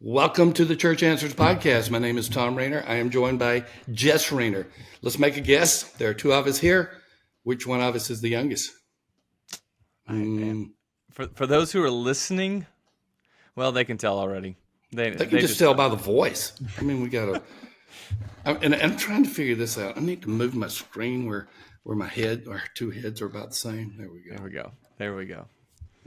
Welcome to the Church Answers podcast. My name is Tom Rayner. I am joined by Jess Rayner. Let's make a guess. There are two of us here. Which one of us is the youngest? For those who are listening, well, they can tell already. They can just tell by the voice. I mean, we got to. And I'm trying to figure this out. I need to move my screen where my head, our two heads are about the same. There we go. There we go.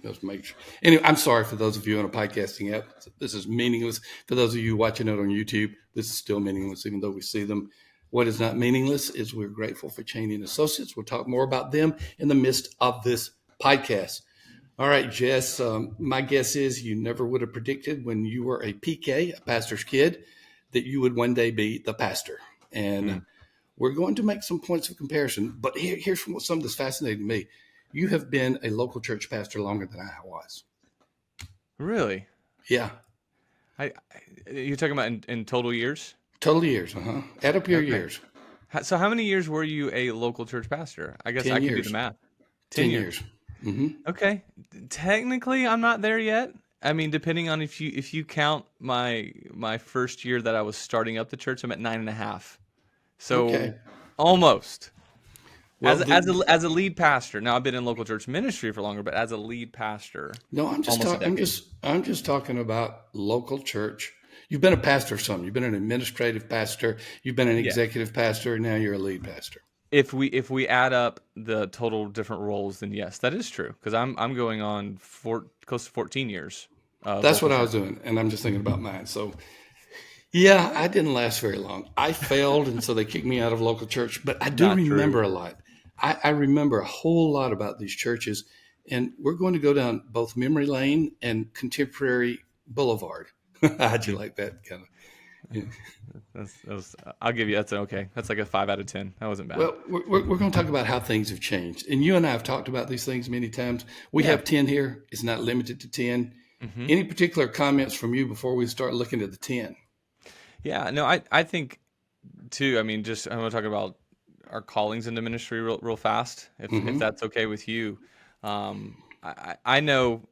Let's make sure. Anyway, I'm sorry for those of you on a podcasting app. This is meaningless. For those of you watching it on YouTube, this is still meaningless, even though we see them. What is not meaningless is we're grateful for Cheney and Associates. We'll talk more about them in the midst of this podcast. All right, Jess, my guess is you never would have predicted when you were a PK, a pastor's kid, that you would one day be the pastor. And we're going to make some points of comparison. But here's something that's fascinating to me. You have been a local church pastor longer than I was. Really? Yeah. You're talking about in total years? Total years, Add up your years. So how many years were you a local church pastor? I guess 10 I can years. do the math. 10 years. Mm-hmm. Okay. Technically, I'm not there yet. I mean, depending on if you count my first year that I was starting up the church, I'm at 9.5. So almost. Well, as a lead pastor, now I've been in local church ministry for longer, but as a lead pastor, no, I'm just talking about local church. You've been a pastor of some. You've been an administrative pastor. You've been an executive pastor. Now you're a lead pastor. If we add up the total different roles, then yes, that is true. Because I'm going on close to 14 years. That's what I was doing, and I'm just thinking about mine. So. Yeah, I didn't last very long. I failed, and so they kicked me out of local church. But I do remember a lot. I remember a whole lot about these churches, and we're going to go down both memory lane and contemporary boulevard. How'd you like that? Kind of. Yeah. I'll give you that's okay. That's like a 5 out of 10. That wasn't bad. Well, we're going to talk about how things have changed, and you and I have talked about these things many times. We have 10 here. It's not limited to 10. Mm-hmm. Any particular comments from you before we start looking at the 10? Yeah, no, I think too. I mean, I'm going to talk about our callings into ministry real fast, if that's okay with you. I know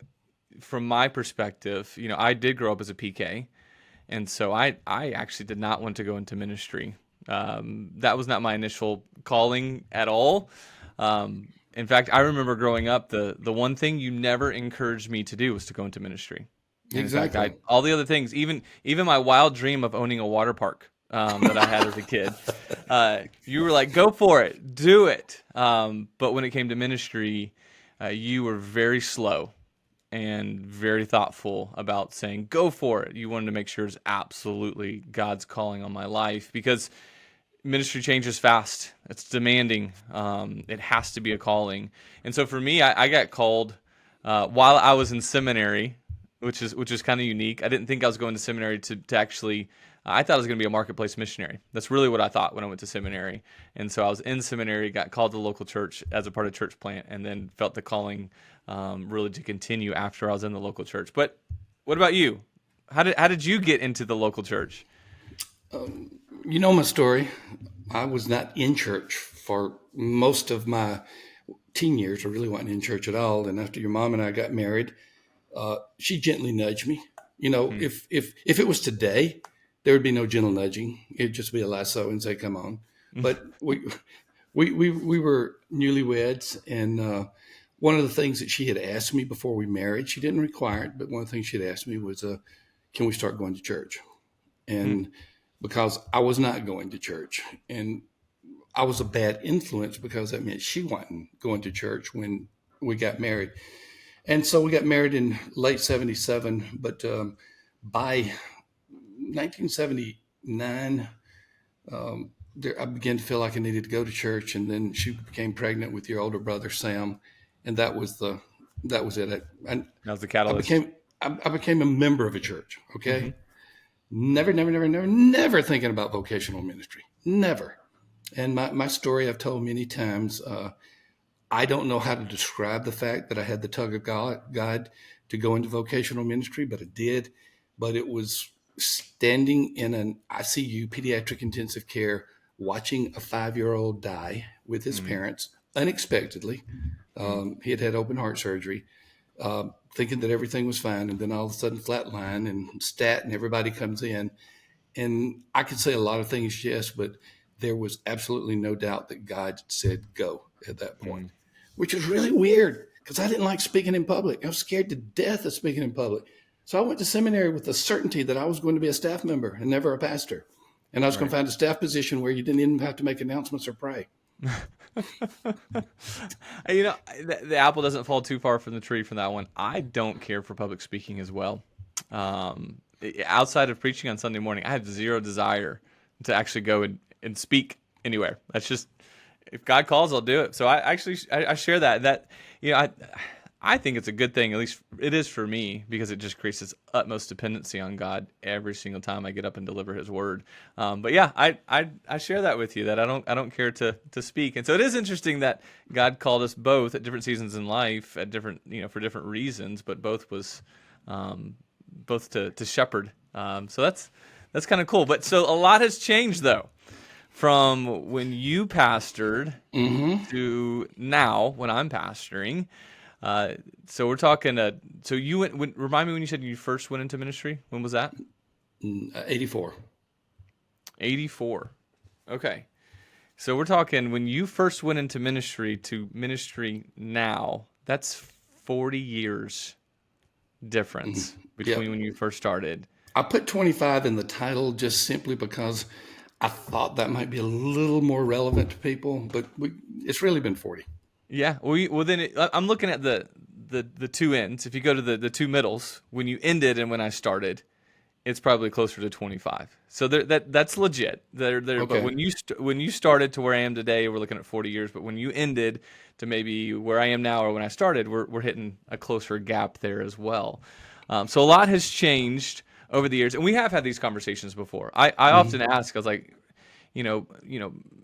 from my perspective, I did grow up as a PK, and so I actually did not want to go into ministry. That was not my initial calling at all. In fact, I remember growing up, the one thing you never encouraged me to do was to go into ministry. Exactly. In fact, all the other things, even my wild dream of owning a water park that I had as a kid, you were like, "Go for it, do it." But when it came to ministry, you were very slow and very thoughtful about saying, "Go for it." You wanted to make sure it's absolutely God's calling on my life, because ministry changes fast. It's demanding. It has to be a calling. And so for me, I got called while I was in seminary. Which is kind of unique. I didn't think I was going to seminary to actually. I thought I was going to be a marketplace missionary. That's really what I thought when I went to seminary. And so I was in seminary, got called to the local church as a part of church plant, and then felt the calling really to continue after I was in the local church. But what about you? How did you get into the local church? You know my story. I was not in church for most of my teen years. I really wasn't in church at all. And after your mom and I got married, she gently nudged me. If it was today, there would be no gentle nudging. It'd just be a lasso and say, "Come on." But we were newlyweds, and one of the things that she had asked me before we married, she didn't require it, but one of the things she had asked me was, "Can we start going to church?" And because I was not going to church, and I was a bad influence because that meant she wasn't going to church when we got married. And so we got married in late 77, but by 1979, I began to feel like I needed to go to church. And then she became pregnant with your older brother, Sam. And that was it. That was the catalyst. I became a member of a church. Okay. Never thinking about vocational ministry. Never. And my story I've told many times. I don't know how to describe the fact that I had the tug of God to go into vocational ministry, but I did. But it was standing in an ICU, pediatric intensive care, watching a 5-year-old die with his parents unexpectedly. He had open heart surgery. thinking that everything was fine, and then all of a sudden flatline and stat and everybody comes in. And I could say a lot of things, yes, but there was absolutely no doubt that God said go at that point, Mm. which is really weird because I didn't like speaking in public. I was scared to death of speaking in public. So I went to seminary with the certainty that I was going to be a staff member and never a pastor. And I was going Right. to find a staff position where you didn't even have to make announcements or pray. You know, the apple doesn't fall too far from the tree from that one. I don't care for public speaking as well. Outside of preaching on Sunday morning, I have zero desire to actually go and speak anywhere. That's just, if God calls, I'll do it. So I share that you know I think it's a good thing. At least it is for me, because it just creates this utmost dependency on God every single time I get up and deliver His word. But yeah, I share that with you, that I don't care to speak. And so it is interesting that God called us both at different seasons in life, at different, for different reasons, but both was both to shepherd. So that's kind of cool. But so a lot has changed though, from when you pastored to now when I'm pastoring. So we're talking. So you remind me when you said you first went into ministry. When was that? 84. 84. Okay. So we're talking when you first went into ministry to ministry now. That's 40 years difference between Yep. when you first started. I put 25 in the title just simply because I thought that might be a little more relevant to people, but it's really been 40. Yeah. Well then I'm looking at the two ends. If you go to the two middles, when you ended and when I started, it's probably closer to 25. So that's legit. But Okay. when you started to where I am today, we're looking at 40 years. But when you ended to maybe where I am now or when I started, we're hitting a closer gap there as well. So a lot has changed over the years, and we have had these conversations before. I often ask, I was like,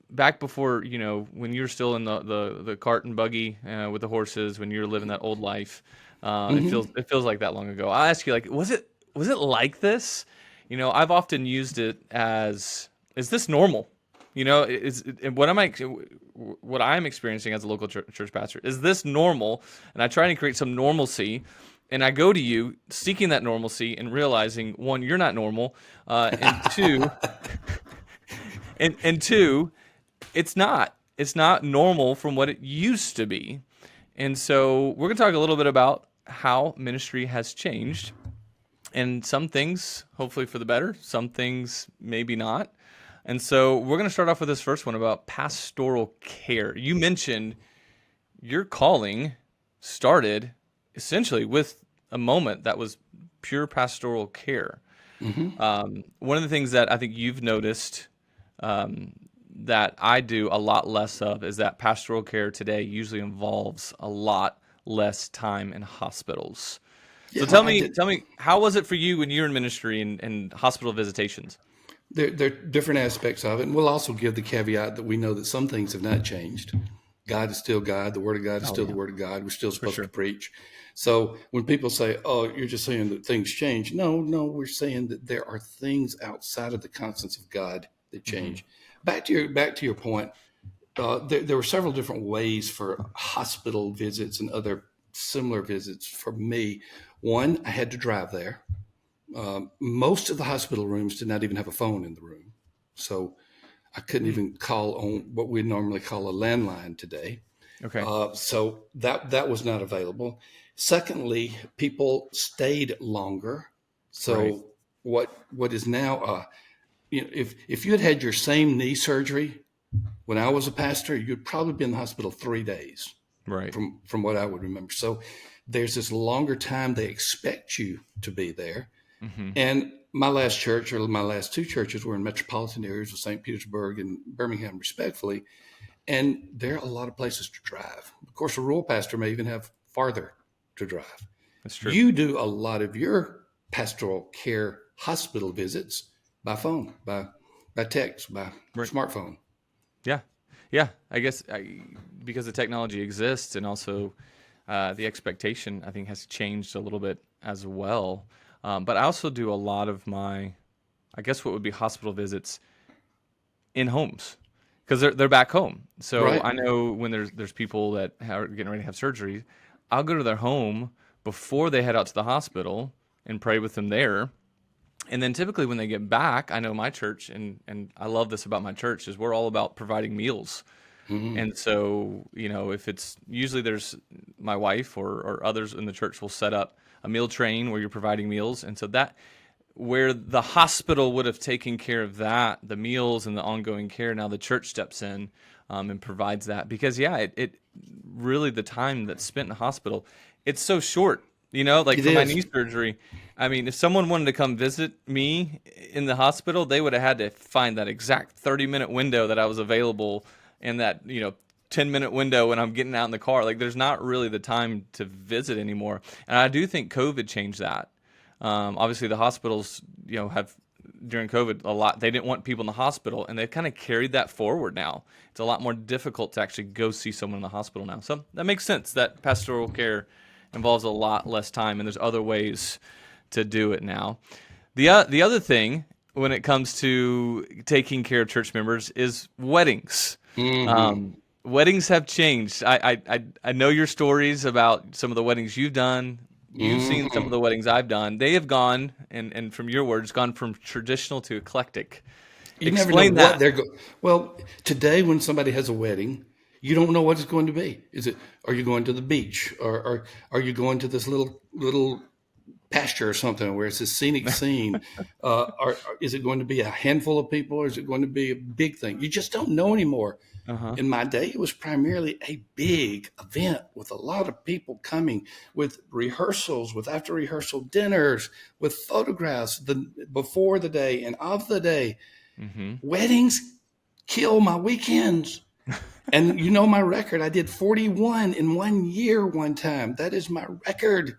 back before, when you're still in the cart and buggy with the horses, when you're living that old life, it feels like that long ago. I'll ask you, like, was it like this? I've often used it as, is this normal? What I'm experiencing as a local church pastor, is this normal? And I try to create some normalcy. And I go to you seeking that normalcy and realizing, one, you're not normal, and two, and two, it's not normal from what it used to be. And so we're going to talk a little bit about how ministry has changed, and some things hopefully for the better, some things maybe not. And so we're going to start off with this first one about pastoral care. You mentioned your calling started essentially with a moment that was pure pastoral care. One of the things that I think you've noticed, that I do a lot less of, is that pastoral care today usually involves a lot less time in hospitals. So Yeah, tell I me, did. how was it for you when you were in ministry and hospital visitations? There are different aspects of it. And we'll also give the caveat that we know that some things have not changed. God is still God. The Word of God is Oh still the yeah, Word of God. We're still for supposed to sure. preach. So when people say, oh, you're just saying that things change. No, we're saying that there are things outside of the constants of God that Hmm. change. Back to your point, there were several different ways for hospital visits and other similar visits for me. One, I had to drive there. Most of the hospital rooms did not even have a phone in the room. So I couldn't Hmm. even call on what we normally call a landline today. Okay. So that was not available. Secondly, people stayed longer. Right. So what is now, if you had had your same knee surgery when I was a pastor, you'd probably be in the hospital 3 days, Right. from what I would remember. So there's this longer time they expect you to be there. Hmm. And my last church, or my last two churches, were in metropolitan areas of St. Petersburg and Birmingham, respectfully. And there are a lot of places to drive. Of course, a rural pastor may even have farther to drive. That's true. You do a lot of your pastoral care hospital visits by phone, by text, by Right. smartphone. Yeah. Yeah. I guess because the technology exists, and also the expectation, I think, has changed a little bit as well. But I also do a lot of my, I guess, what would be hospital visits in homes, because they're back home. So Right. I know when there's people that are getting ready to have surgery, I'll go to their home, before they head out to the hospital and pray with them there. And then typically when they get back, I know my church, and I love this about my church, is we're all about providing meals. And so, if it's usually there's my wife or others in the church will set up a meal train where you're providing meals. And so that where the hospital would have taken care of that, the meals and the ongoing care, now the church steps in and provides that. Because, it really, the time that's spent in the hospital, it's so short. Like It for my is. knee surgery, I mean, if someone wanted to come visit me in the hospital, they would have had to find that exact 30-minute window that I was available in that, 10-minute window when I'm getting out in the car. Like, there's not really the time to visit anymore. And I do think COVID changed that. Obviously, the hospitals, have during COVID a lot. They didn't want people in the hospital, and they've kind of carried that forward now. It's a lot more difficult to actually go see someone in the hospital now. So that makes sense that pastoral care involves a lot less time, and there's other ways to do it now. The other thing when it comes to taking care of church members is weddings. Weddings have changed. I know your stories about some of the weddings you've done. You've seen some of the weddings I've done. They have gone, and from your words, gone from traditional to eclectic. You never know Explain what that. they're going. Well, today when somebody has a wedding, you don't know what it's going to be. Are you going to the beach, or are you going to this little pasture or something where it's a scenic scene? Or is it going to be a handful of people, or is it going to be a big thing? You just don't know anymore. In my day, it was primarily a big event with a lot of people coming, with rehearsals, with after rehearsal dinners, with photographs before the day and of the day. Weddings kill my weekends. And my record. I did 41 in 1 year one time. That is my record.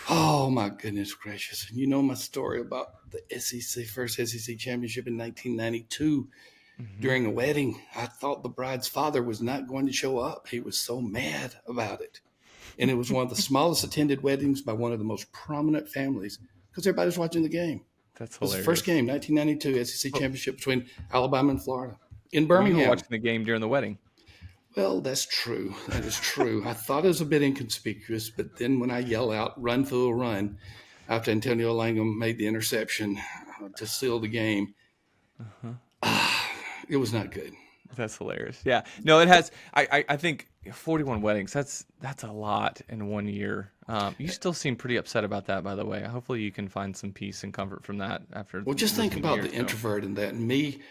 Oh, my goodness gracious. And you know my story about the first SEC championship in 1992. During a wedding, I thought the bride's father was not going to show up. He was so mad about it. And it was one of the smallest attended weddings by one of the most prominent families because everybody was watching the game. That's It was the hilarious. first game, 1992 SEC championship between Alabama and Florida in You were Birmingham. watching the game during the wedding. Well, that's true. That is true. I thought it was a bit inconspicuous, but then when I yell out, "Run, fool, run," after Antonio Langham made the interception to seal the game, it was not good. That's hilarious. Yeah. No, it has. I think 41 weddings. That's a lot in 1 year. You still seem pretty upset about that, by the way. Hopefully, you can find some peace and comfort from that after. Well, just think listening to about yours, the so. introvert in that. And me,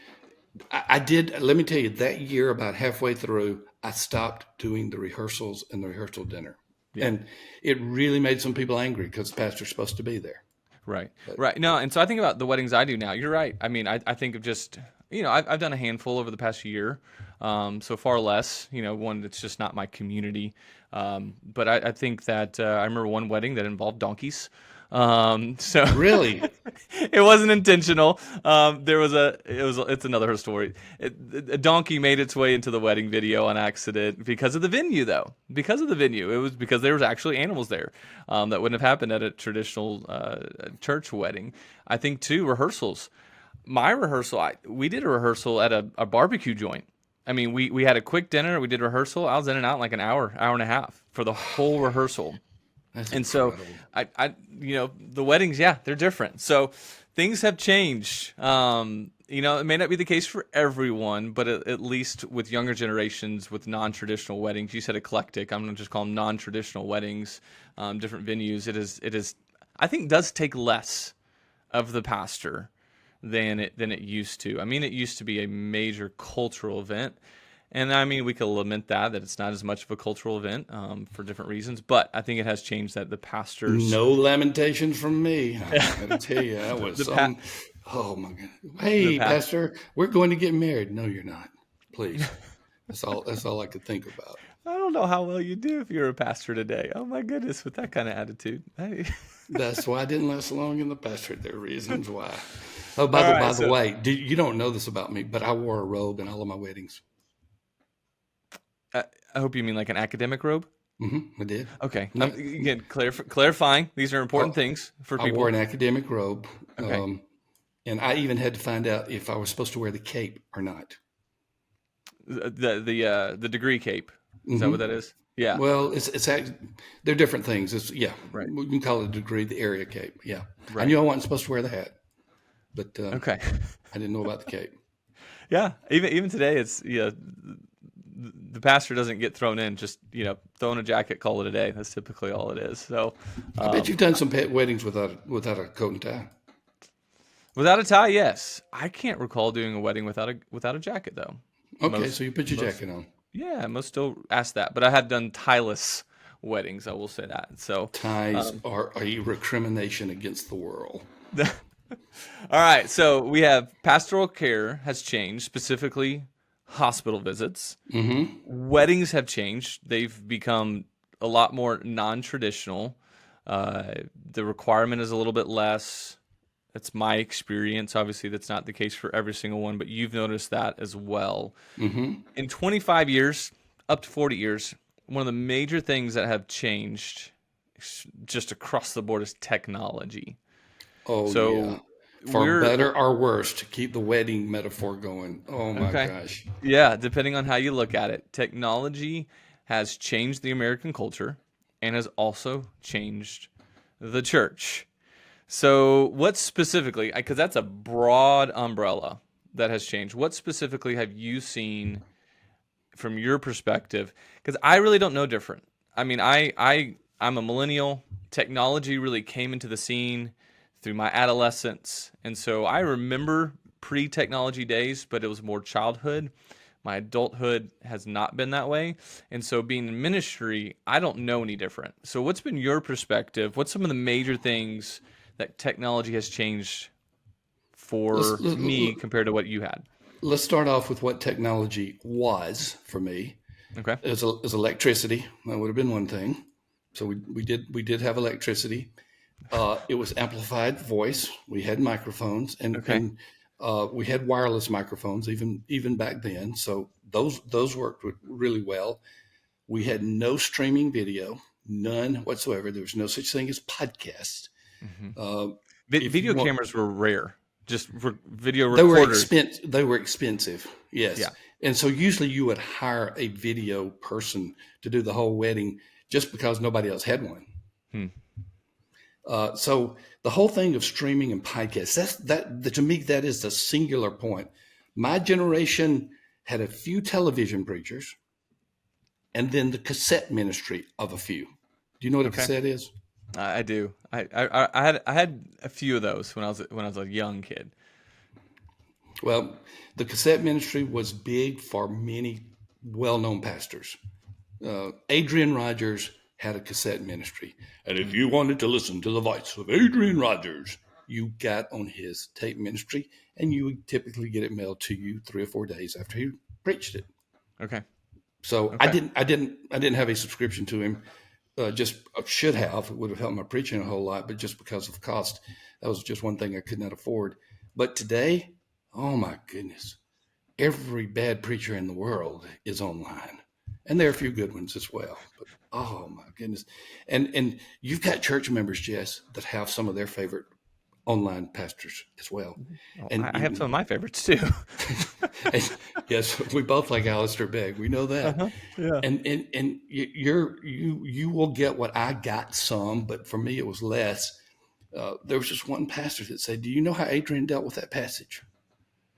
I did, let me tell you, that year, about halfway through, I stopped doing the rehearsals and the rehearsal dinner. Yeah. And it really made some people angry because the pastor's supposed to be there. Right. Right. No, and so I think about the weddings I do now. You're right. I mean, I think of just, I've done a handful over the past year. So far less, one that's just not my community. But I think that I remember one wedding that involved donkeys. So Really? it wasn't intentional. It's another story. A donkey made its way into the wedding video on accident because of the venue, though. Because of the venue, it was because there was actually animals there. That wouldn't have happened at a traditional church wedding. I think too, rehearsals. My rehearsal, we did a rehearsal at a barbecue joint. I mean, we had a quick dinner. We did rehearsal. I was in and out in like an hour and a half for the whole rehearsal. That's And so incredible. the weddings, they're different. So things have changed. It may not be the case for everyone, but at least with younger generations with non-traditional weddings, you said eclectic. I'm going to just call them non-traditional weddings, different venues. It is, I think, does take less of the pastor than it used to. I mean, it used to be a major cultural event. And I mean, we could lament that it's not as much of a cultural event for different reasons, but I think it has changed that the pastors. No lamentations from me. I got to tell you, that was oh my God. Hey, pastor, we're going to get married. No, you're not. Please. That's all I could think about. I don't know how well you do if you're a pastor today. Oh my goodness, with that kind of attitude. Hey. That's why I didn't last long in the pastorate. There are reasons why. Oh, by the way, you don't know this about me, but I wore a robe in all of my weddings. I hope you mean like an academic robe. I did. Okay. Again, clarifying. These are important things for people. I wore an academic robe, Okay. and I even had to find out if I was supposed to wear the cape or not. The degree cape. Is that what that is? Yeah. Well, they're different things. Yeah, Right. we can call it a degree, the area cape. Yeah, I Right. knew I wasn't supposed to wear the hat, but Okay. I didn't know about the cape. Yeah. Even today, it's the pastor doesn't get thrown in. Just throw in a jacket, call it a day. That's typically all it is. So, I bet um, you've done some pet weddings without a coat and tie. without a tie, yes. I can't recall doing a wedding without a jacket though. Okay, Most so you put your most jacket on. Yeah, most still ask that, but I had done tieless weddings. I will say that. So, Ties um, are a recrimination against the world. all right. So we have pastoral care has changed, specifically hospital visits. Weddings have changed. They've become a lot more non-traditional. The requirement is a little bit less. That's my experience. Obviously, that's not the case for every single one, but you've noticed that as well. In 25 years, up to 40 years, one of the major things that have changed just across the board is technology. Oh yeah, So for we're better or worse, to keep the wedding metaphor going. Oh my okay. gosh. Yeah, depending on how you look at it, technology has changed the American culture and has also changed the church. So, what specifically, because that's a broad umbrella that has changed, what specifically have you seen from your perspective? Because I really don't know different. I mean, I'm a millennial. Technology really came into the scene through my adolescence, and so I remember pre-technology days, but it was more childhood. My adulthood has not been that way, and so being in ministry, I don't know any different. So, what's been your perspective? What's some of the major things that technology has changed Let's for me compared to what you had? let's start off with what technology was for me. Okay. It was electricity. That would have been one thing. So we did have electricity. It was amplified voice. We had microphones, and Okay. we had wireless microphones even back then. So those worked really well. We had no streaming video, none whatsoever. There was no such thing as podcasts. hmm Uh, if you Video want, cameras were rare. Just video they were recorders. expensive. They were expensive. Yes, Yeah. and so usually you would hire a video person to do the whole wedding just because nobody else had one. Hmm. So the whole thing of streaming and podcasts, to me, that is the singular point. My generation had a few television preachers and then the cassette ministry of a few. Do you know what a Okay. cassette is? I do. I had a few of those when I was a young kid. Well, the cassette ministry was big for many well-known pastors. Adrian Rogers had a cassette ministry. And if you wanted to listen to the voice of Adrian Rogers, you got on his tape ministry and you would typically get it mailed to you 3 or 4 days after he preached it. Okay. So I Okay. didn't have a subscription to him. Just should have. It would have helped my preaching a whole lot, but just because of cost, that was just one thing I could not afford. But today, oh my goodness, every bad preacher in the world is online, and there are a few good ones as well. But oh my goodness, and you've got church members, Jess, that have some of their favorite online pastors as well, Oh, and I have some of my favorites too. and yes, we both like Alistair Begg. We know that. Uh-huh. Yeah. And you will get what I got some, but for me it was less. There was just one pastor that said, "Do you know how Adrian dealt with that passage?"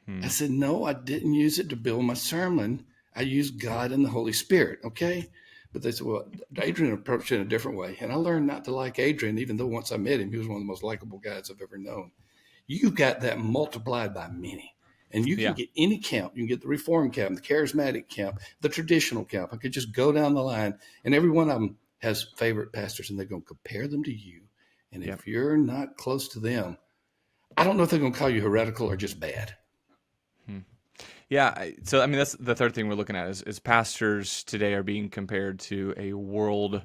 I Hmm. said, "No, I didn't use it to build my sermon. I used God and the Holy Spirit." Okay. But they said, well, Adrian approached it in a different way. And I learned not to like Adrian, even though once I met him, he was one of the most likable guys I've ever known. You got that multiplied by many. And you can Yeah. get any camp. You can get the Reform camp, the Charismatic camp, the traditional camp. I could just go down the line, and every one of them has favorite pastors, and they're going to compare them to you. And Yep. if you're not close to them, I don't know if they're going to call you heretical or just bad. Hmm. Yeah. So I mean, that's the third thing we're looking at is pastors today are being compared to a world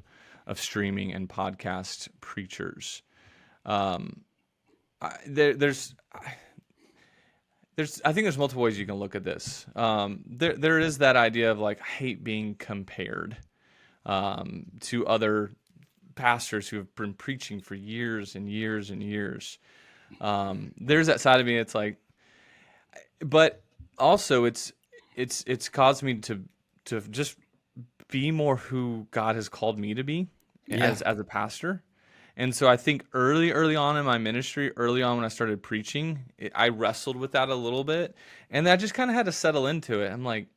of streaming and podcast preachers. Um, there's I think there's multiple ways you can look at this. There is that idea of like I hate being compared to other pastors who have been preaching for years and years and years. There's that side of me. It's like, but also it's caused me to just be more who God has called me to be Yeah. as a pastor. And so I think early on in my ministry, early on when I started preaching, I wrestled with that a little bit, and I just kind of had to settle into it. I'm like,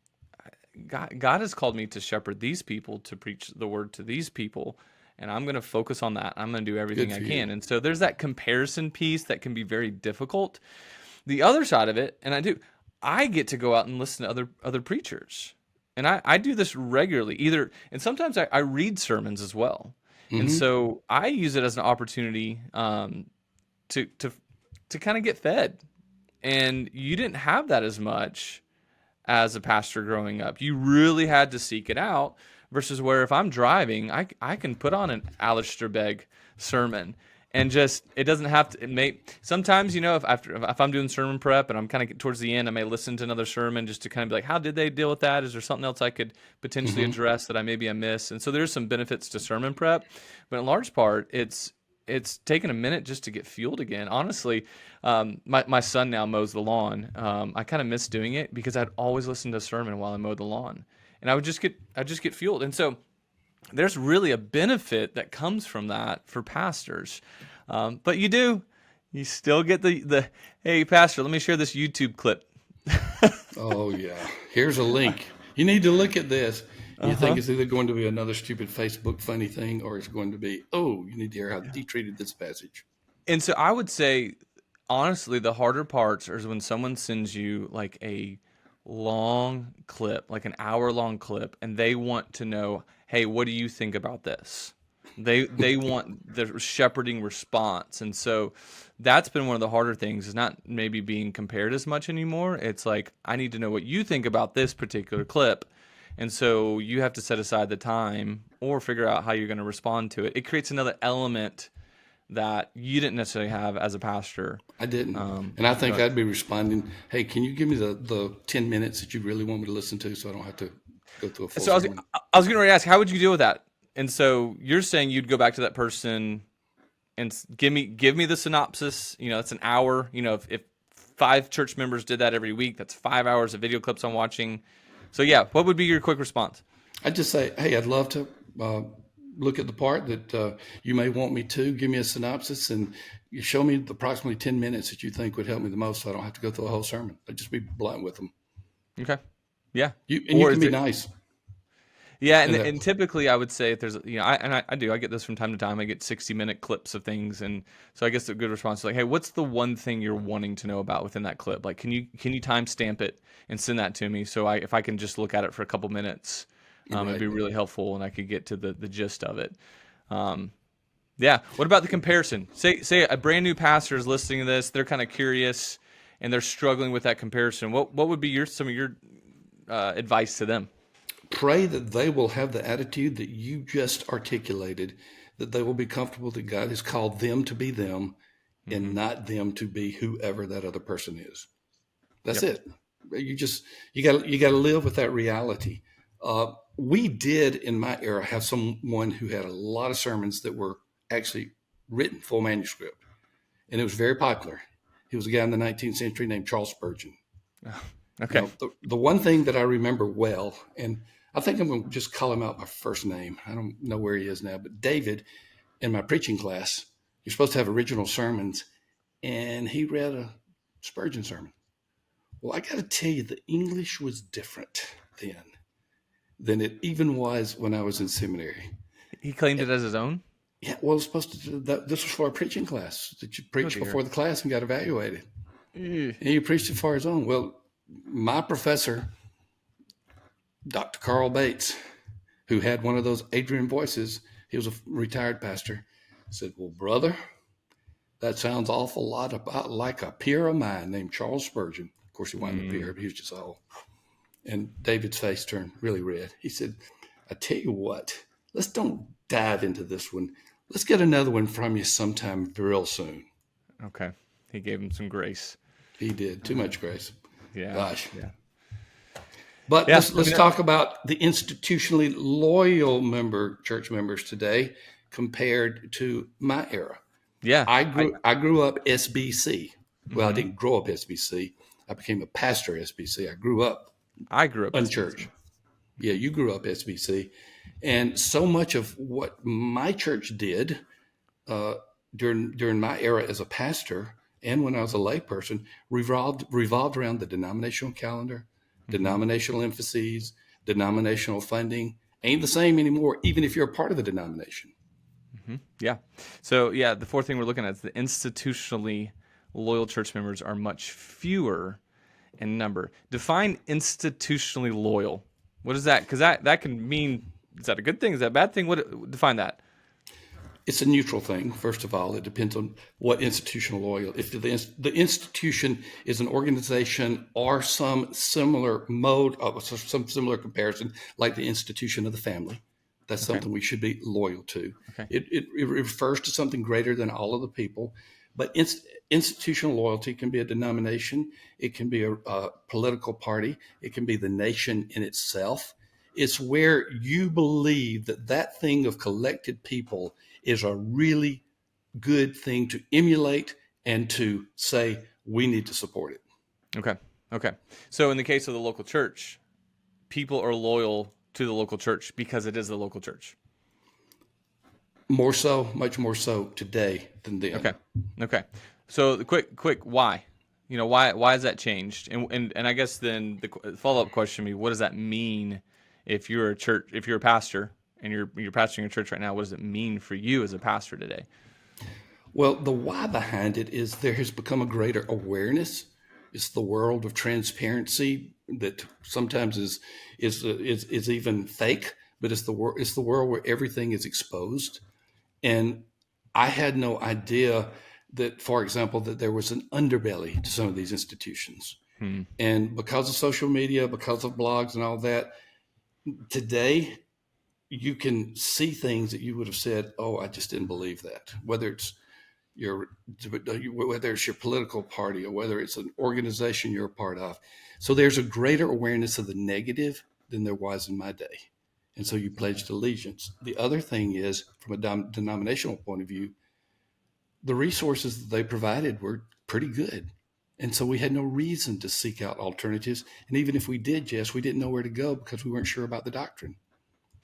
God has called me to shepherd these people, to preach the word to these people, and I'm going to focus on that. I'm going to do Good everything I for you. can. And so there's that comparison piece that can be very difficult. The other side of it, and I get to go out and listen to other preachers. And I do this regularly, and sometimes I read sermons as well. And Hmm. so I use it as an opportunity to kind of get fed. And you didn't have that as much as a pastor growing up. You really had to seek it out versus where if I'm driving, I can put on an Alistair Begg sermon and just it doesn't have to it may sometimes if I'm doing sermon prep and I'm kind of towards the end, I may listen to another sermon just to kind of be like, how did they deal with that? Is there something else I could potentially Hmm. address that I miss? And so there's some benefits to sermon prep, but in large part it's taken a minute just to get fueled again. Honestly, my son now mows the lawn. I kind of miss doing it because I'd always listen to a sermon while I mowed the lawn, and I'd just get fueled. And so there's really a benefit that comes from that for pastors. But you still get the hey pastor, let me share this YouTube clip. Oh, yeah. Here's a link. You need to look at this. You think Uh-huh. it's either going to be another stupid Facebook funny thing or it's going to be, oh, you need to hear how he treated this passage. And so I would say, honestly, the harder parts are when someone sends you like a long clip, like an hour long clip, and they want to know, hey, what do you think about this? They want the shepherding response. And so that's been one of the harder things, is not maybe being compared as much anymore. It's like, I need to know what you think about this particular clip. And so you have to set aside the time or figure out how you're going to respond to it. It creates another element that you didn't necessarily have as a pastor. I didn't. Um, And I think going, I'd be responding, hey, can you give me the 10 minutes that you really want me to listen to so I don't have to go through a full so sermon? I was going to ask, how would you deal with that? And so you're saying you'd go back to that person and give me the synopsis. It's an hour. If 5 church members did that every week, that's 5 hours of video clips I'm watching. So yeah, what would be your quick response? I'd just say, hey, I'd love to look at the part that you may want me to. Give me a synopsis and you show me the approximately 10 minutes that you think would help me the most so I don't have to go through a whole sermon. I'd just be blunt with them. Okay. Yeah. You Or can is be it? nice. Yeah, and And and typically I would say if there's I do I get this from time to time. I get 60-minute clips of things, and so I guess a good response is like, hey, what's the one thing you're wanting to know about within that clip? Like, can you timestamp it and send that to me so if I can just look at it for a couple minutes, it'd right. be really helpful and I could get to the gist of it. Um, yeah. What about the comparison? Say a brand new pastor is listening to this, they're kind of curious and they're struggling with that comparison. What would be some of your advice to them? Pray that they will have the attitude that you just articulated, that they will be comfortable that God has called them to be them and Hmm. not them to be whoever that other person is. That's Yep. it. You got to live with that reality. We did in my era have someone who had a lot of sermons that were actually written full manuscript, and it was very popular. He was a guy in the 19th century named Charles Spurgeon. Okay. Now, the one thing that I remember well, and I think I'm going to just call him out by first name. I don't know where he is now, but David, in my preaching class, you're supposed to have original sermons, and he read a Spurgeon sermon. Well, I got to tell you, the English was different then than it even was when I was in seminary. He claimed it as his own. Yeah, well, it's supposed to. This was for a preaching class that you Oh preached dear. before the class and got evaluated, Ew. and you preached it for his own. Well, my professor, Dr. Carl Bates, who had one of those Adrian voices, he was a retired pastor, said, "Well, brother, that sounds awful lot about like a peer of mine named Charles Spurgeon." Of course, he wasn't a peer, but he was just old. And David's face turned really red. He said, "I tell you what, let's don't dive into this one. Let's get another one from you sometime real soon." Okay. He gave him some grace. He did. Too much grace. Yeah. Gosh. Yeah. But Yeah. let's talk about the institutionally loyal church members today compared to my era. Yeah. I grew up SBC. Well, I Mhm. didn't grow up SBC. I became a pastor SBC. I grew up I grew up as unchurched. Yeah, you grew up SBC. And so much of what my church did uh, during my era as a pastor and when I was a layperson revolved around the denominational calendar, Hmm. denominational emphases, denominational funding. Ain't the same anymore, even if you're a part of the denomination. Hmm. Yeah. So yeah, the fourth thing we're looking at is the institutionally loyal church members are much fewer in number. Define institutionally loyal. What is that? Because that can mean, is that a good thing? Is that a bad thing? What define that? It's a neutral thing. First of all, it depends on what institutional loyal. If the institution is an organization or some similar mode of some similar comparison, like the institution of the family, that's Okay. something we should be loyal to. Okay. It refers to something greater than all of the people. But institutional loyalty can be a denomination, it can be a political party, it can be the nation in itself. It's where you believe that that thing of collected people is a really good thing to emulate and to say we need to support it. Okay. Okay. So in the case of the local church, people are loyal to the local church because it is the local church. More so, much more so today than Okay. then. Okay. So the quick, why? Why has that changed? And I guess then the follow up question would be, what does that mean if you're a church, if you're a pastor and you're pastoring your church right now? What does it mean for you as a pastor today? Well, the why behind it is there has become a greater awareness. It's the world of transparency that sometimes is even fake, but it's the world where everything is exposed. And I had no idea that, for example, that there was an underbelly to some of these institutions. Hmm. And because of social media, because of blogs and all that, today you can see things that you would have said, "Oh, I just didn't believe that." Your whether it's your political party or whether it's an organization you're a part of. So there's a greater awareness of the negative than there was in my day. And so you pledged allegiance. The other thing is, from a denominational point of view, the resources that they provided were pretty good. And so we had no reason to seek out alternatives. And even if we did, Jess, we didn't know where to go because we weren't sure about the doctrine.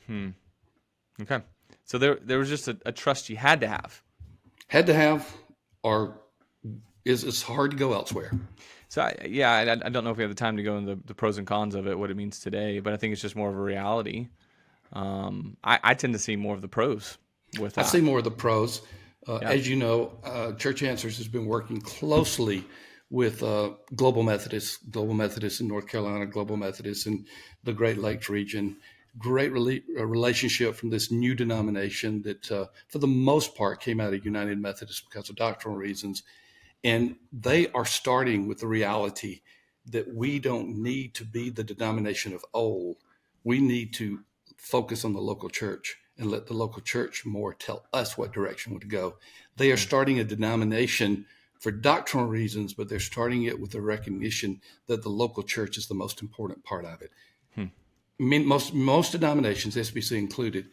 Hmm. Okay. So there was just a trust you had to have. Had to have, or is it's hard to go elsewhere. So I don't know if we have the time to go into the pros and cons of it, what it means today, but I think it's just more of a reality. I tend to see more of the pros with I that. see more of the pros. Yeah. As you know, Church Answers has been working closely with Global Methodist in North Carolina, Global Methodist in the Great Lakes region. Great relationship from this new denomination that, for the most part, came out of United Methodist because of doctrinal reasons. And they are starting with the reality that we don't need to be the denomination of old. We need to focus on the local church and let the local church more tell us what direction to go. They are starting a denomination for doctrinal reasons, but they're starting it with the recognition that the local church is the most important part of it. Hmm. I mean, most denominations, SBC included,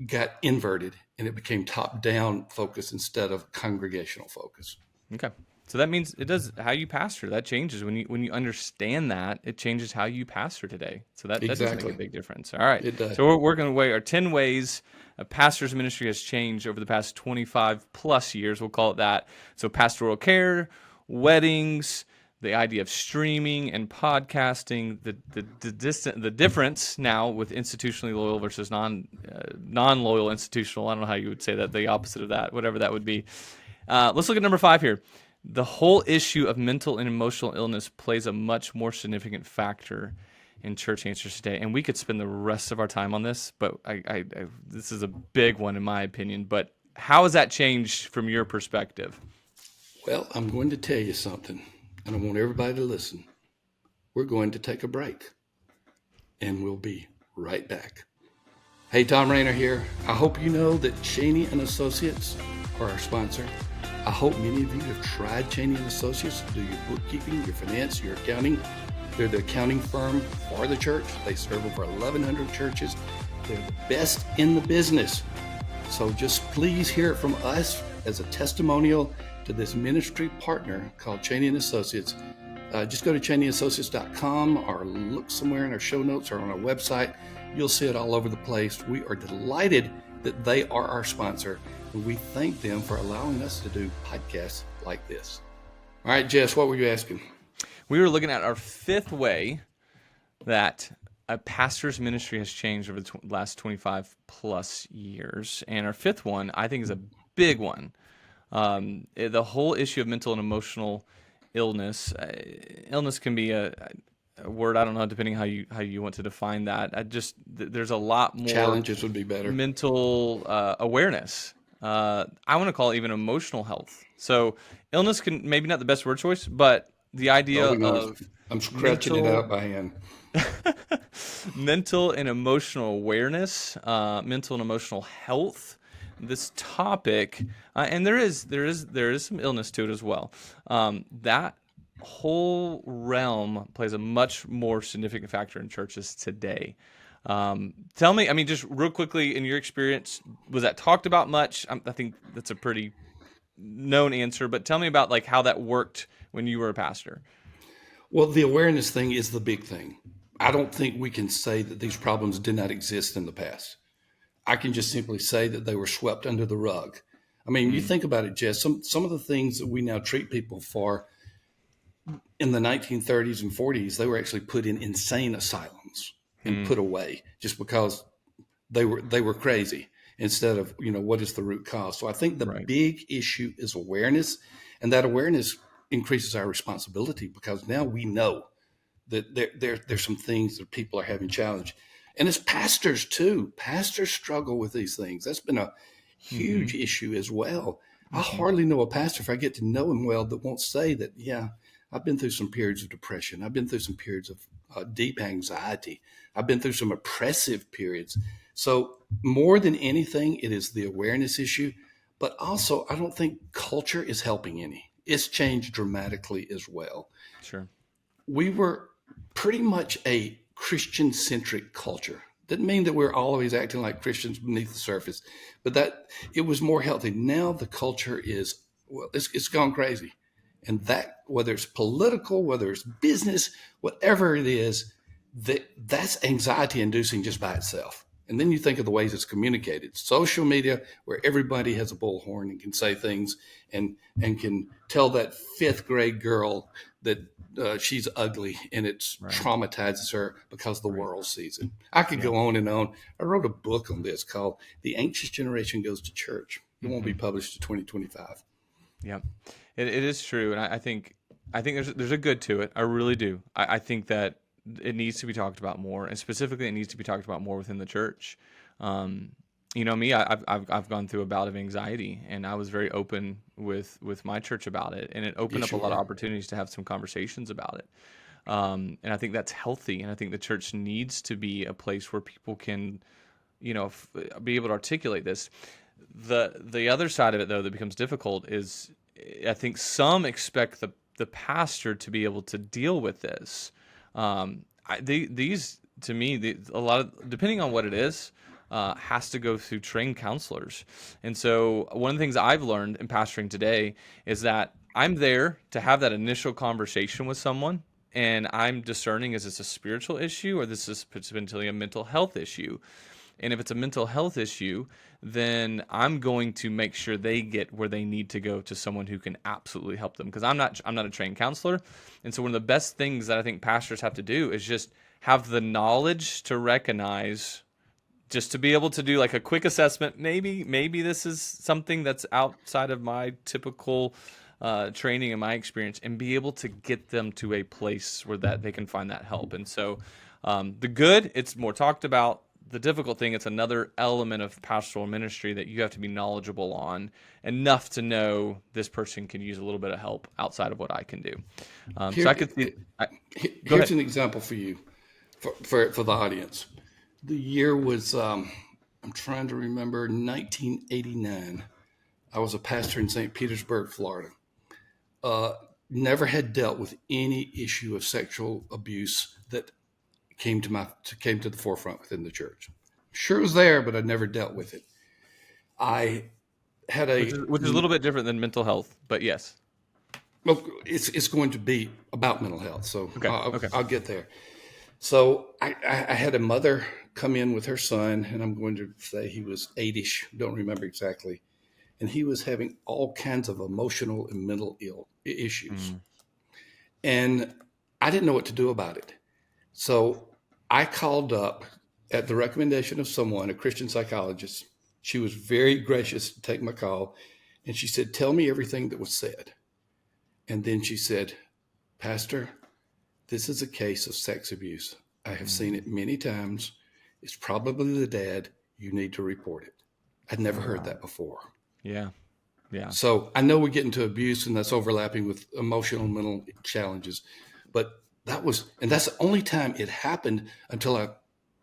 got inverted and it became top down focus instead of congregational focus. Okay. So that means it does how you pastor. That changes when you understand that. It changes how you pastor today. So that does make a Exactly. big difference. All right. It does. So we're working away our 10 ways a pastor's ministry has changed over the past 25 plus years. We'll call it that. So pastoral care, weddings, the idea of streaming and podcasting, the difference now with institutionally loyal versus non-loyal institutional. I don't know how you would say that. The opposite of that, whatever that would be. Let's look at number 5 here. The whole issue of mental and emotional illness plays a much more significant factor in Church Answers today, and we could spend the rest of our time on this, but this is a big one in my opinion. But how has that changed from your perspective? Well, I'm going to tell you something, and I want everybody to listen. We're going to take a break, and we'll be right back. Hey, Tom Rayner here. I hope you know that Cheney and Associates are our sponsor. I hope many of you have tried Cheney and Associates to do your bookkeeping, your finance, your accounting. They're the accounting firm for the church. They serve over 1,100 churches. They're the best in the business. So just please hear it from us as a testimonial to this ministry partner called Cheney and Associates. just go to CheneyAssociates.com or look somewhere in our show notes or on our website. You'll see it all over the place. We are delighted that they are our sponsor, and we thank them for allowing us to do podcasts like this. All right, Jess, what were you asking? We were looking at our fifth way that a pastor's ministry has changed over the last 25 plus years. And our fifth one, I think, is a big one. The whole issue of mental and emotional illness. Illness can be a word, I don't know, depending how you want to define that. There's a lot more Challenges would be better. mental awareness. I want to call it even emotional health. So illness can maybe not the best word choice, but the idea of I'm scratching it out by hand. mental and emotional awareness, mental and emotional health. This topic, and there is some illness to it as well. That whole realm plays a much more significant factor in churches today. Tell me, I mean, just real quickly, in your experience, was that talked about much? I think that's a pretty known answer, but tell me about like how that worked when you were a pastor. Well, the awareness thing is the big thing. I don't think we can say that these problems did not exist in the past. I can just simply say that they were swept under the rug. I mean, you think about it, Jess, some of the things that we now treat people for in the 1930s and 40s, they were actually put in insane asylums and put away just because they were crazy instead of, what is the root cause? So I think the big issue is awareness, and that awareness increases our responsibility because now we know that there's some things that people are having challenge. And as pastors too, pastors struggle with these things. That's been a huge issue as well. I hardly know a pastor, if I get to know him well, that won't say that, yeah, I've been through some periods of depression. I've been through some periods of deep anxiety. I've been through some oppressive periods. So more than anything, it is the awareness issue. But also, I don't think culture is helping any. It's changed dramatically as well. Sure. We were pretty much a Christian-centric culture. Didn't mean that we're always acting like Christians beneath the surface, but that it was more healthy. Now the culture is, well, it's gone crazy. And that, whether it's political, whether it's business, whatever it is, that's anxiety inducing just by itself. And then you think of the ways it's communicated. Social media, where everybody has a bullhorn and can say things and can tell that fifth grade girl that she's ugly, and it traumatizes her because the world sees it. I could go on and on. I wrote a book on this called The Anxious Generation Goes to Church. It won't be published until 2025. Yeah, it is true. And I think there's a good to it. I really do. I think that it needs to be talked about more, and specifically it needs to be talked about more within the church. Me, I've gone through a bout of anxiety, and I was very open with my church about it, and it opened up a lot of opportunities to have some conversations about it. And I think that's healthy, and I think the church needs to be a place where people can, be able to articulate this. The other side of it, though, that becomes difficult is I think some expect the pastor to be able to deal with this. These to me, a lot of, depending on what it is, has to go through trained counselors. And so one of the things I've learned in pastoring today is that I'm there to have that initial conversation with someone, and I'm discerning, is this a spiritual issue or this is potentially a mental health issue? And if it's a mental health issue, then I'm going to make sure they get where they need to go to someone who can absolutely help them. Because I'm not a trained counselor. And so one of the best things that I think pastors have to do is just have the knowledge to recognize, just to be able to do like a quick assessment. Maybe this is something that's outside of my typical training and my experience, and be able to get them to a place where that they can find that help. And so the good, it's more talked about. The difficult thing, it's another element of pastoral ministry that you have to be knowledgeable on, enough to know this person can use a little bit of help outside of what I can do. So I could see. Here's an example for you, for the audience. The year was, I'm trying to remember, 1989. I was a pastor in St. Petersburg, Florida. Never had dealt with any issue of sexual abuse that came to the forefront within the church. Sure, it was there, but I never dealt with it. I had which is a little bit different than mental health, but yes. Well, it's going to be about mental health, so Okay. Okay. I'll get there. So I had a mother come in with her son, and I'm going to say he was 8ish, don't remember exactly, and he was having all kinds of emotional and mental ill issues, Mm, and I didn't know what to do about it. So I called up at the recommendation of someone, a Christian psychologist. She was very gracious to take my call, and she said, "Tell me everything that was said." And then she said, "Pastor, this is a case of sex abuse. I have seen mm. it many times. It's probably the dad. You need to report it." I'd never Oh heard wow. that before. Yeah. Yeah. So I know we get into abuse and that's overlapping with emotional, mental challenges. But that's the only time it happened until I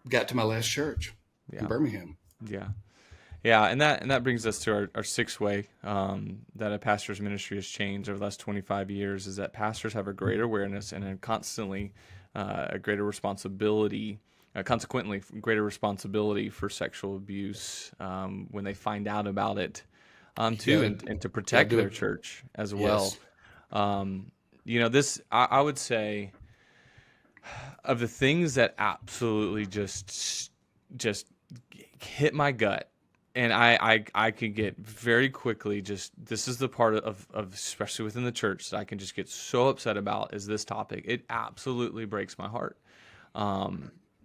got to my last church in Yeah. Birmingham. Yeah. Yeah, and that brings us to our sixth way that a pastor's ministry has changed over the last 25 years is that pastors have a greater awareness and a constantly a greater responsibility, consequently greater responsibility for sexual abuse when they find out about it, You too, gotta, and to gotta protect do their it. church as well. Yes, This I would say of the things that absolutely just hit my gut and I could get very quickly just this is the part of especially within the church that I can just get so upset about is this topic. It absolutely breaks my heart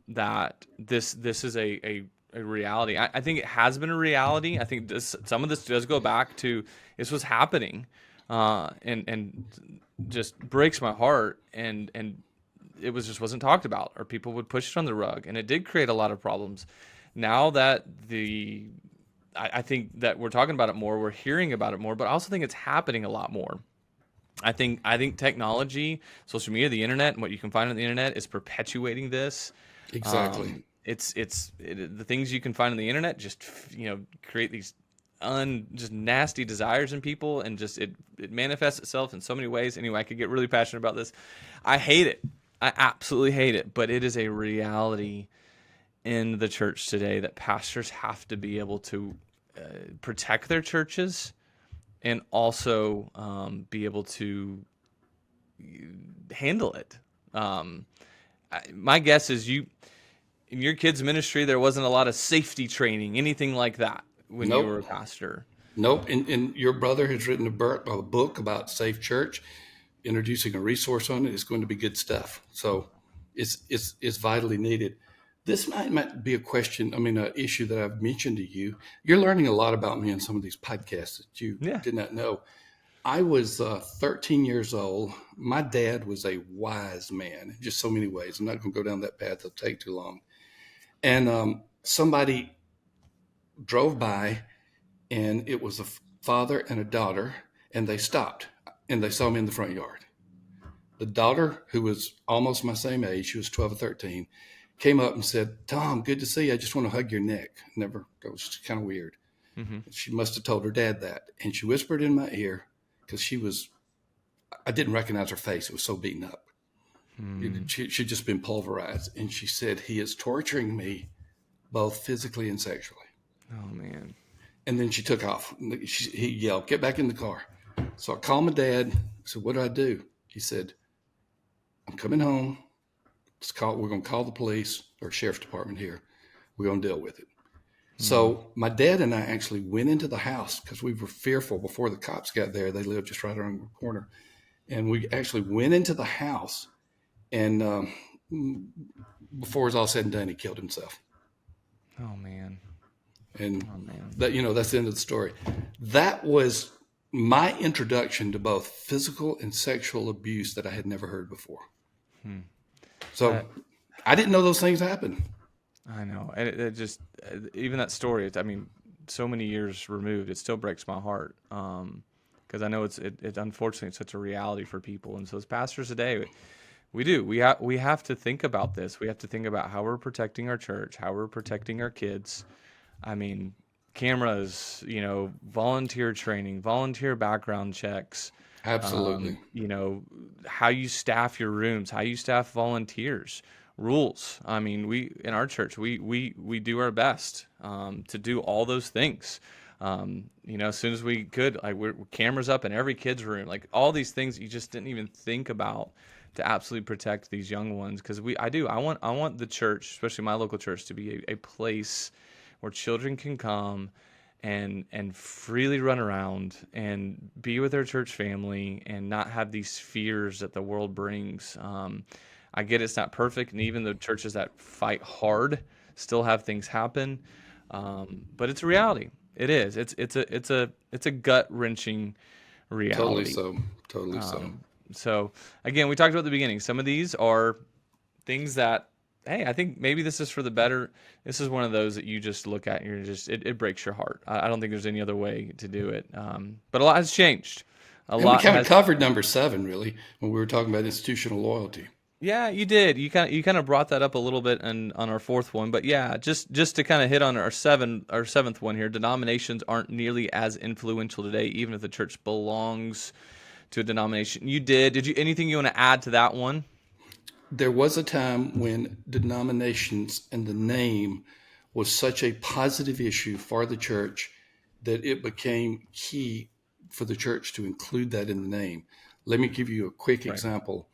that this is a reality. I think it has been a reality. I think some of this does go back to this was happening and just breaks my heart and it was just wasn't talked about or people would push it on the rug and it did create a lot of problems. Now that I think that we're talking about it more, we're hearing about it more, but I also think it's happening a lot more. I think technology, social media, the internet, and what you can find on the internet is perpetuating this. exactly. The things you can find on the internet just create these just nasty desires in people, and just it manifests itself in so many ways. Anyway, I could get really passionate about this. I hate it. I absolutely hate it, but it is a reality in the church today that pastors have to be able to protect their churches and also be able to handle it. Um, my guess is in your kids' ministry, there wasn't a lot of safety training, anything like that when you were Nope. a pastor. Nope. And your brother has written a book about Safe Church, introducing a resource on it. It's going to be good stuff. So it's vitally needed. This might be a question. I mean, an issue that I've mentioned to you. You're learning a lot about me in some of these podcasts that you Yeah. did not know. I was 13 years old. My dad was a wise man in just so many ways. I'm not going to go down that path. It'll take too long. And somebody drove by, and it was a father and a daughter, and they stopped, and they saw me in the front yard. The daughter, who was almost my same age, she was 12 or 13, came up and said, "Tom, good to see you. I just want to hug your neck." Never, that was kind of weird. Hmm. She must have told her dad that. And she whispered in my ear, because I didn't recognize her face. It was so beaten up. Hmm. She'd just been pulverized. And she said, "He is torturing me both physically and sexually." Oh man. And then she took off. He yelled, "Get back in the car." So I called my dad. I said, "What do I do?" He said, "I'm coming home. We're going to call the police or sheriff's department here. We're going to deal with it." Hmm. So my dad and I actually went into the house because we were fearful before the cops got there. They lived just right around the corner. And we actually went into the house, and before it was all said and done, he killed himself. Oh man. And Oh man. that's the end of the story. That was my introduction to both physical and sexual abuse that I had never heard before. Hmm. So That I didn't know those things happen. I know, and it just even that story. I mean, so many years removed, it still breaks my heart. Because I know it unfortunately it's such a reality for people, and so as pastors today, we have to think about this. We have to think about how we're protecting our church, how we're protecting our kids. I mean, cameras, volunteer training, volunteer background checks, Absolutely. you know, how you staff your rooms, how you staff volunteers, rules. I mean, we in our church, we do our best to do all those things. As soon as we could, like we're cameras up in every kid's room, like all these things you just didn't even think about to absolutely protect these young ones. Because I want the church, especially my local church, to be a place where children can come and freely run around and be with their church family and not have these fears that the world brings. I get it's not perfect, and even the churches that fight hard still have things happen, but it's a reality. It is. It's a gut wrenching Totally reality. so. Totally so. So again, we talked about at the beginning. Some of these are things that, hey, I think maybe this is for the better. This is one of those that you just look at and it breaks your heart. I don't think there's any other way to do it. But a lot has changed. A And we lot kind of has. covered number 7 really when we were talking about institutional loyalty. Yeah, you did. You kind of brought that up a little bit on our fourth one, but yeah, just to kind of hit on our seventh one here. Denominations aren't nearly as influential today, even if the church belongs to a denomination. You did. Did you anything you want to add to that one? There was a time when denominations and the name was such a positive issue for the church that it became key for the church to include that in the name. Let me give you a quick Right. example.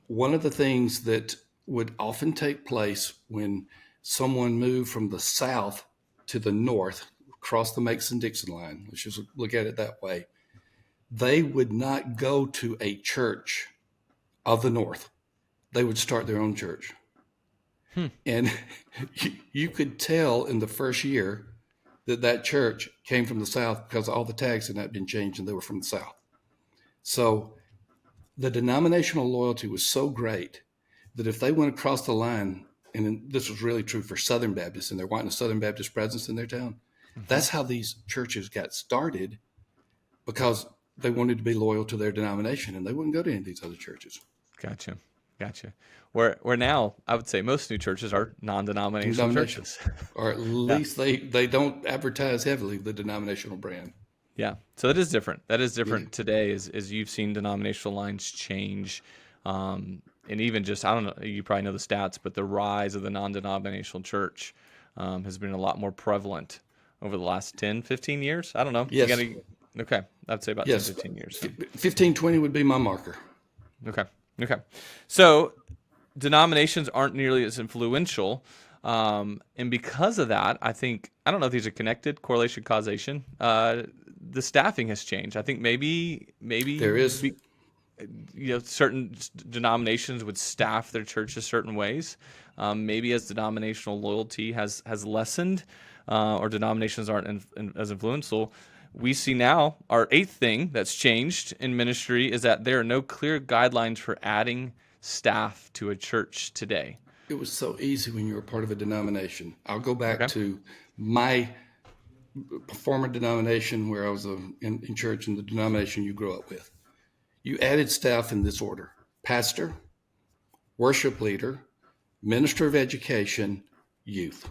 One of the things that would often take place when someone moved from the south to the north, across the Mason-Dixon line, let's just look at it that way, they would not go to a church of the north. They would start their own church. And you could tell in the first year that church came from the south because all the tags had not been changed and they were from the south. So the denominational loyalty was so great that if they went across the line, and this was really true for Southern Baptists, and they're wanting a Southern Baptist presence in their town, that's how these churches got started, because they wanted to be loyal to their denomination and they wouldn't go to any of these other churches. Gotcha. Where now I would say most new churches are non-denominational Denomination, churches. or at Yeah. least they don't advertise heavily the denominational brand. Yeah, so that is different. That is Yeah. different today, as you've seen denominational lines change, and even just I don't know. You probably know the stats, but the rise of the non-denominational church has been a lot more prevalent over the last 10, 15 years. I don't know. You Yes. gotta, okay, I'd say about 10, Yes. 15 years. So. 15, 20 would be my marker. Okay, okay. So denominations aren't nearly as influential. And because of that, I don't know if these are connected, correlation, causation. The staffing has changed. I think There is. certain denominations would staff their churches certain ways. Maybe as denominational loyalty has lessened, or denominations aren't as influential. We see now our eighth thing that's changed in ministry is that there are no clear guidelines for adding staff to a church today. It was so easy when you were part of a denomination. I'll go back Okay. to my former denomination where I was in church, and the denomination you grew up with. You added staff in this order: pastor, worship leader, minister of education, youth.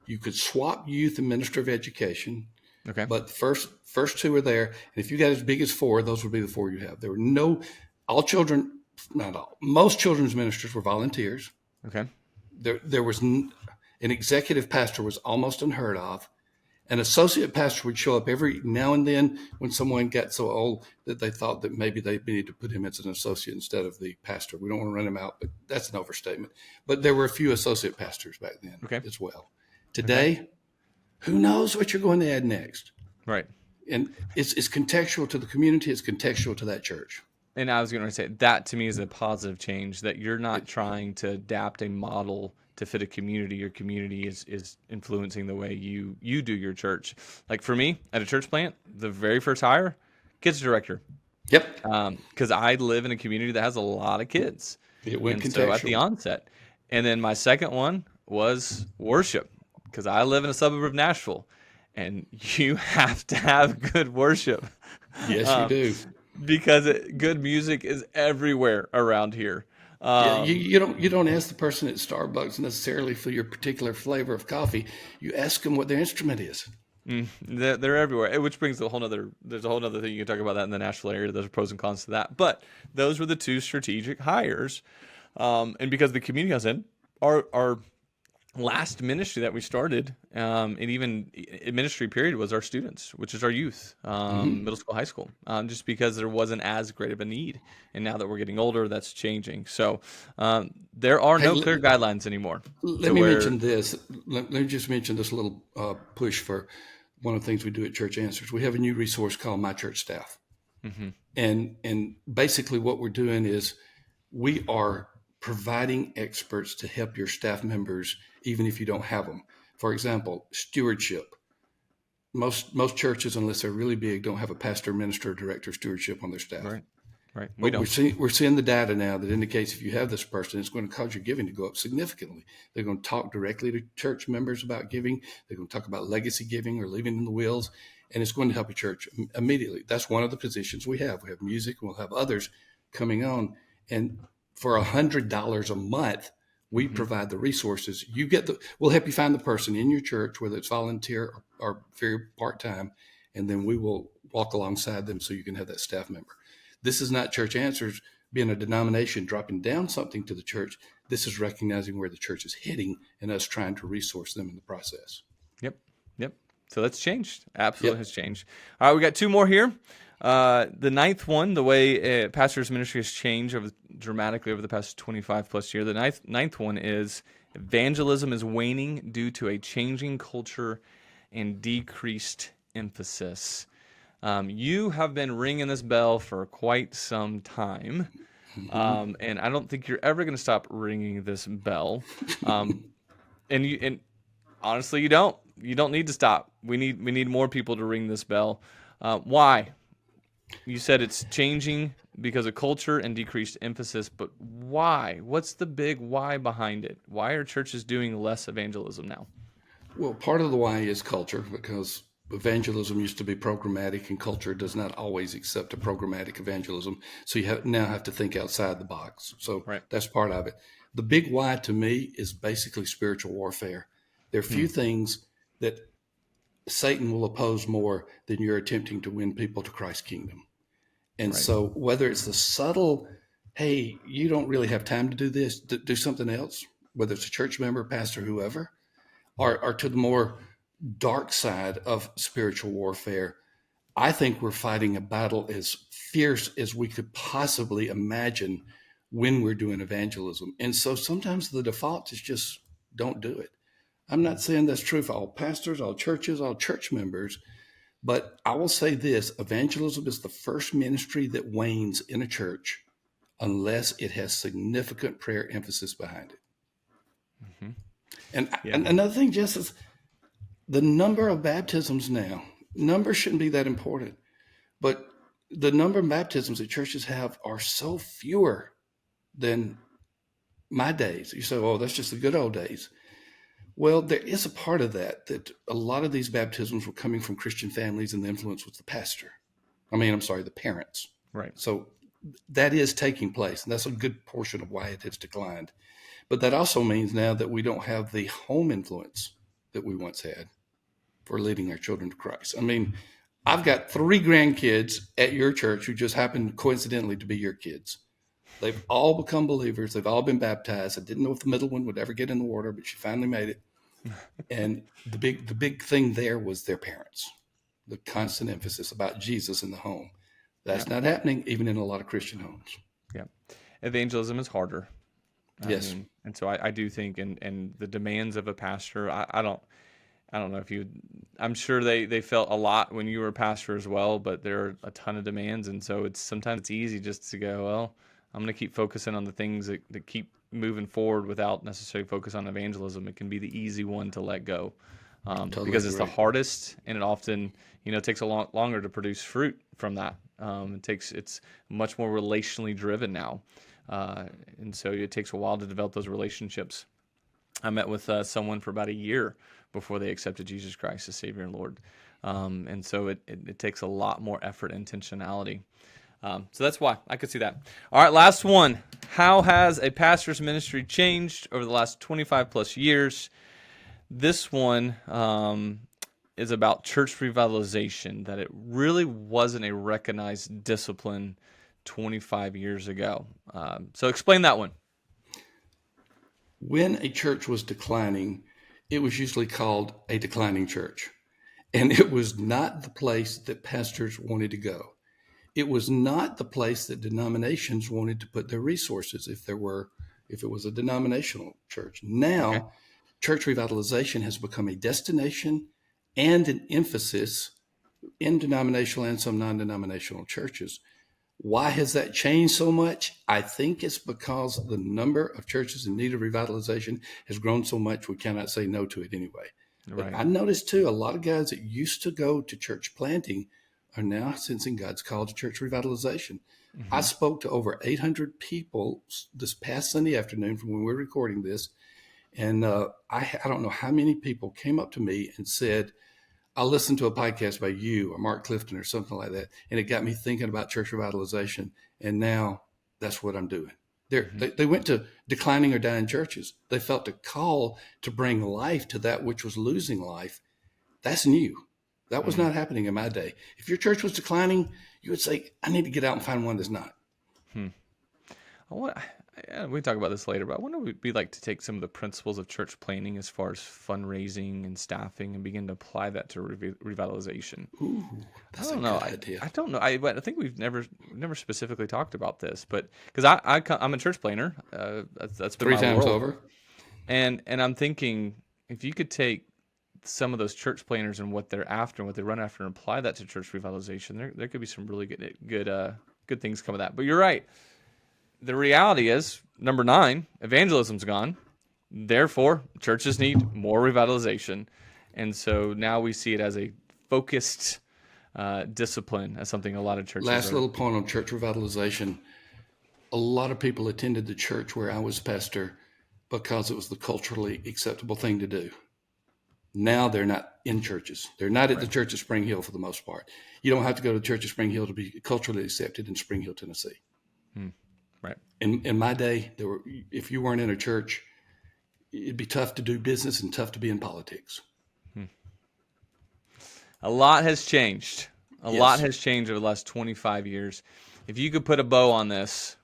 You could swap youth and minister of education, Okay. but the first two are there. And if you got as big as 4, those would be the 4 you have. There were no, all children, not all, most children's ministers were volunteers. Okay. There was an executive pastor was almost unheard of. An associate pastor would show up every now and then when someone got so old that they thought that maybe they needed to put him as an associate instead of the pastor. We don't want to run him out, but that's an overstatement. But there were a few associate pastors back then Okay. as well. Okay. Today, who knows what you're going to add next? Right. And it's contextual to the community. It's contextual to that church. And I was going to say that to me is a positive change, that you're not trying to adapt a model to fit a community. Your community is influencing the way you do your church. Like for me at a church plant, the very first hire, kids director, Yep. because I live in a community that has a lot of kids, It went and so at the contextual. onset, and then my second one was worship, because I live in a suburb of Nashville, and you have to have good worship. Yes, you Um, do. because good music is everywhere around here. Yeah, you don't ask the person at Starbucks necessarily for your particular flavor of coffee. You ask them what their instrument is. They're everywhere, which brings there's a whole nother thing you can talk about that in the Nashville area. There's pros and cons to that. But those were the two strategic hires. And because the community I was in, our last ministry that we started, and even ministry period, was our students, which is our youth, Hmm. middle school, high school, just because there wasn't as great of a need. And now that we're getting older, that's changing. So there are Hey, no clear guidelines anymore let to me where. mention this. Let me just mention this little push for one of the things we do at Church Answers. We have a new resource called My Church Staff, Mhm. and basically what we're doing is we are providing experts to help your staff members, even if you don't have them. For example, stewardship. Most churches, unless they're really big, don't have a pastor, minister, or director of stewardship on their staff. Right, right, we But don't. we're seeing the data now that indicates if you have this person, it's going to cause your giving to go up significantly. They're going to talk directly to church members about giving. They're going to talk about legacy giving or leaving in the wills, and it's going to help your church immediately. That's one of the positions we have. We have music, and we'll have others coming on. And for $100 a month, we Hmm. provide the resources. We'll help you find the person in your church, whether it's volunteer or very part time, and then we will walk alongside them so you can have that staff member. This is not Church Answers being a denomination dropping down something to the church. This is recognizing where the church is heading and us trying to resource them in the process. Yep, yep. So that's changed. Absolutely Yep. has changed. All right, we got two more here. The ninth one, the way pastor's ministry has changed dramatically over the past 25 plus year. The ninth one is evangelism is waning due to a changing culture and decreased emphasis. You have been ringing this bell for quite some time, Mm-hmm. and I don't think you're ever going to stop ringing this bell. Um, and honestly, you don't. You don't need to stop. We need more people to ring this bell. Why? You said it's changing because of culture and decreased emphasis, but why? What's the big why behind it? Why are churches doing less evangelism now? Well, part of the why is culture because evangelism used to be programmatic and culture does not always accept a programmatic evangelism. So now have to think outside the box. So Right. that's part of it. The big why to me is basically spiritual warfare. There are Hmm. few things that Satan will oppose more than you're attempting to win people to Christ's kingdom. And Right. so, whether it's the subtle, hey, you don't really have time to do this, do something else, whether it's a church member, pastor, whoever, or to the more dark side of spiritual warfare, I think we're fighting a battle as fierce as we could possibly imagine when we're doing evangelism. And so sometimes the default is just don't do it. I'm not saying that's true for all pastors, all churches, all church members, but I will say this evangelism is the first ministry that wanes in a church unless it has significant prayer emphasis behind it. Hmm. Yeah. And another thing, Jess, is the number of baptisms now, numbers shouldn't be that important, but the number of baptisms that churches have are so fewer than my days. You say, oh, that's just the good old days. Well, there is a part of that a lot of these baptisms were coming from Christian families and the influence was the pastor. I'm sorry, the parents. Right. So that is taking place, and that's a good portion of why it has declined. But that also means now that we don't have the home influence that we once had for leading our children to Christ. I've got 3 grandkids at your church who just happen coincidentally to be your kids. They've all become believers. They've all been baptized. I didn't know if the middle one would ever get in the water, but she finally made it. And the big thing there was their parents, the constant emphasis about Jesus in the home. Yeah. That's not happening even in a lot of Christian homes. Yeah. Evangelism is harder. Yes. And so I do think, and the demands of a pastor, I don't know if you, I'm sure they felt a lot when you were a pastor as well, but there are a ton of demands. And so sometimes it's easy just to go, well, I'm going to keep focusing on the things that keep moving forward without necessarily focus on evangelism. It can be the easy one to let go, Totally because it's the agree. hardest, and it often, takes a lot longer to produce fruit from that. It's much more relationally driven now. And so it takes a while to develop those relationships. I met with someone for about a year before they accepted Jesus Christ as Savior and Lord. And so it takes a lot more effort and intentionality. So that's why I could see that. All right, last one. How has a pastor's ministry changed over the last 25 plus years? This one is about church revitalization, that it really wasn't a recognized discipline 25 years ago. So explain that one. when a church was declining, it was usually called a declining church. And it was not the place that pastors wanted to go. It was not the place that denominations wanted to put their resources if it was a denominational church. Okay. Now, church revitalization has become a destination and an emphasis in denominational and some non-denominational churches. Why has that changed so much? I think it's because the number of churches in need of revitalization has grown so much we cannot say no to it anyway. But Right. I noticed too, a lot of guys that used to go to church planting are now sensing God's call to church revitalization. I Hmm. spoke to over 800 people this past Sunday afternoon from when we're recording this. And I don't know how many people came up to me and said, I listened to a podcast by you or Mark Clifton or something like that, and it got me thinking about church revitalization. And now that's what I'm doing. Hmm. They went to declining or dying churches. They felt a call to bring life to that which was losing life. That's new. That was Hmm. not happening in my day. If your church was declining, you would say, I need to get out and find one that's not. Hmm. I want, yeah, we can talk about this later, but I wonder what it'd be like to take some of the principles of church planning as far as fundraising and staffing and begin to apply that to revitalization. Ooh, I that's a don't know. good idea. I don't know. I think we've never specifically talked about this, but because I'm a church planner, that's been Three my times world, over. and I'm thinking if you could take some of those church planners and what they're after and what they run after and apply that to church revitalization, there could be some really good things come of that. But you're right. The reality is, number 9, evangelism's gone. Therefore, churches need more revitalization. And so now we see it as a focused discipline, as something a lot of churches Last are. little point on church revitalization. A lot of people attended the church where I was pastor because it was the culturally acceptable thing to do. Now they're not in churches. They're not at the Right. church of Spring Hill for the most part. You don't have to go to the church of Spring Hill to be culturally accepted in Spring Hill, Tennessee. Hmm. Right. In my day, if you weren't in a church, it'd be tough to do business and tough to be in politics. A lot has changed. A lot Yes. has changed over the last 25 years. If you could put a bow on this,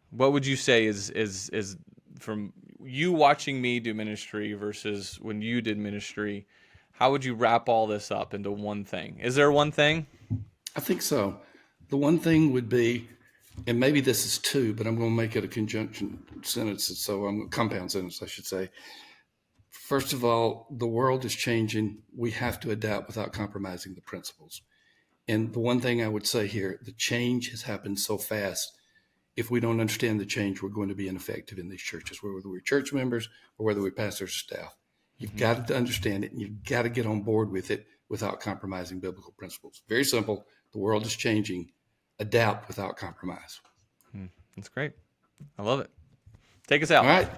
what would you say is from you watching me do ministry versus when you did ministry? How would you wrap all this up into one thing? Is there one thing? I think so. The one thing would be, and maybe this is two, but I'm going to make it a conjunction sentence. So I'm a compound sentence, I should say. First of all, the world is changing. We have to adapt without compromising the principles. And the one thing I would say here, the change has happened so fast. If we don't understand the change, we're going to be ineffective in these churches, whether we're church members or whether we're pastors or staff. You've Hmm. got to understand it and you've got to get on board with it without compromising biblical principles. Very simple. The world is changing. Adapt without compromise. That's great. I love it. Take us All out. right.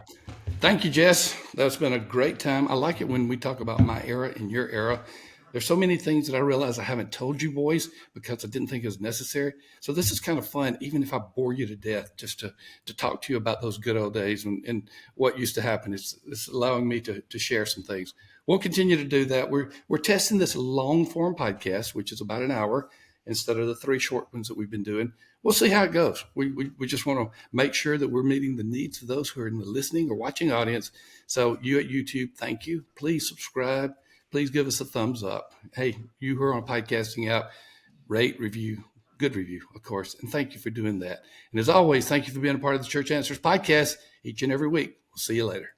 Thank you, Jess. That's been a great time. I like it when we talk about my era and your era. There's so many things that I realize I haven't told you boys because I didn't think it was necessary. So this is kind of fun, even if I bore you to death, just to talk to you about those good old days and what used to happen. It's allowing me to share some things. We'll continue to do that. We're testing this long form podcast, which is about an hour instead of the 3 short ones that we've been doing. We'll see how it goes. We just want to make sure that we're meeting the needs of those who are in the listening or watching audience. So you at YouTube, thank you. Please subscribe. Please give us a thumbs up. Hey, you who are on a podcasting app, rate, review, good review, of course. And thank you for doing that. And as always, thank you for being a part of the Church Answers podcast each and every week. We'll see you later.